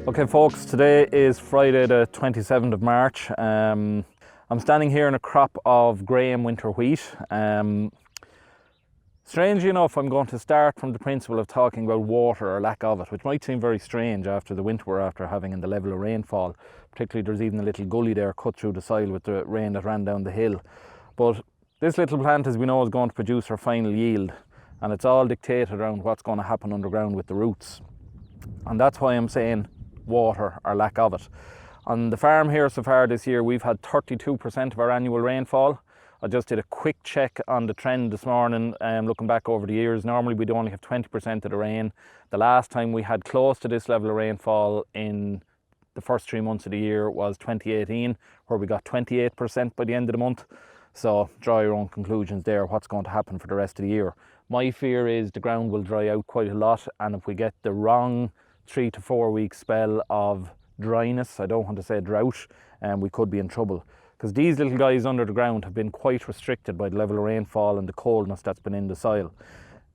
Okay folks, today is Friday the 27th of March. I'm standing here in a crop of Graham winter wheat. Strangely enough, I'm going to start from the principle of talking about water or lack of it, which might seem very strange after the winter we're after having and the level of rainfall. Particularly there's even a little gully there cut through the soil with the rain that ran down the hill. But this little plant, as we know, is going to produce her final yield, and it's all dictated around what's going to happen underground with the roots. And that's why I'm saying water or lack of it. On the farm here so far this year, we've had 32% of our annual rainfall. I just did a quick check on the trend this morning, looking back over the years. Normally we'd only have 20% of the rain. The last time we had close to this level of rainfall in the first 3 months of the year was 2018, where we got 28% by the end of the month. So draw your own conclusions there, what's going to happen for the rest of the year. My fear is the ground will dry out quite a lot, and if we get the wrong 3 to 4 week spell of dryness, I don't want to say drought, we could be in trouble. Because these little guys under the ground have been quite restricted by the level of rainfall and the coldness that's been in the soil.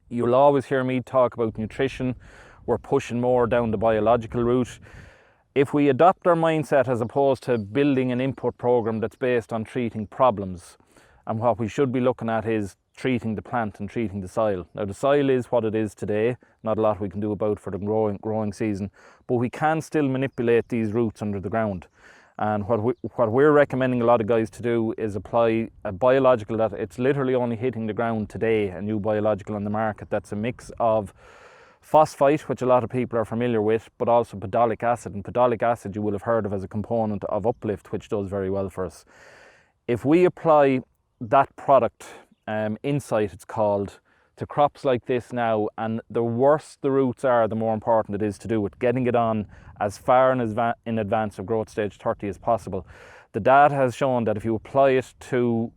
You'll always hear me talk about nutrition. We're pushing more down the biological route. If we adopt our mindset as opposed to building an input program that's based on treating problems, and what we should be looking at is treating the plant and treating the soil. Now the soil is what it is today, not a lot we can do about for the growing season, but we can still manipulate these roots under the ground. And what we're recommending a lot of guys to do is apply a biological that it's literally only hitting the ground today, a new biological on the market that's a mix of phosphite, which a lot of people are familiar with, but also pedolic acid. And pedolic acid you will have heard of as a component of uplift, which does very well for us. If we apply that product, Incite it's called, to crops like this now, and the worse the roots are, the more important it is to do it, getting it on as far in advance of growth stage 30 as possible. The data has shown that if you apply it to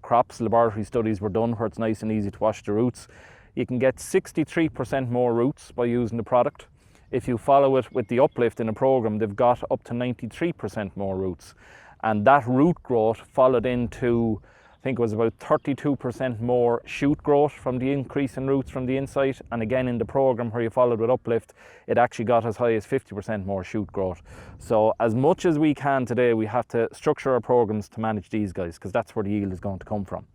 crops, laboratory studies were done where it's nice and easy to wash the roots, you can get 63% more roots by using the product. If you follow it with the uplift in a program, they've got up to 93% more roots. And that root growth followed into, I think it was about 32% more shoot growth from the increase in roots from the Incite. And again, in the program where you followed with uplift, it actually got as high as 50% more shoot growth. So as much as we can today, we have to structure our programs to manage these guys, because that's where the yield is going to come from.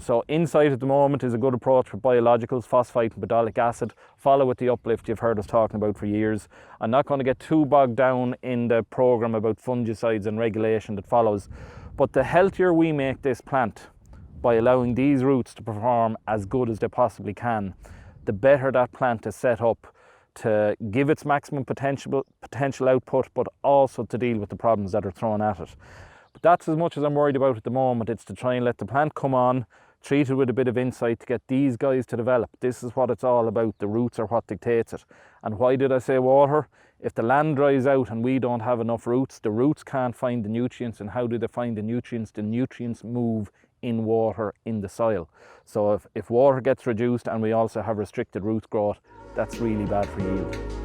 So Incite at the moment is a good approach for biologicals, phosphite and pedolic acid. Follow with the uplift you've heard us talking about for years. I'm not going to get too bogged down in the program about fungicides and regulation that follows, but the healthier we make this plant by allowing these roots to perform as good as they possibly can, the better that plant is set up to give its maximum potential output, but also to deal with the problems that are thrown at it. But that's as much as I'm worried about at the moment. It's to try and let the plant come on, treat it with a bit of Incite to get these guys to develop. This is what it's all about. The roots are what dictates it. And why did I say water? If the land dries out and we don't have enough roots, the roots can't find the nutrients. And how do they find the nutrients? The nutrients move in water in the soil. So if water gets reduced and we also have restricted root growth, that's really bad for yield.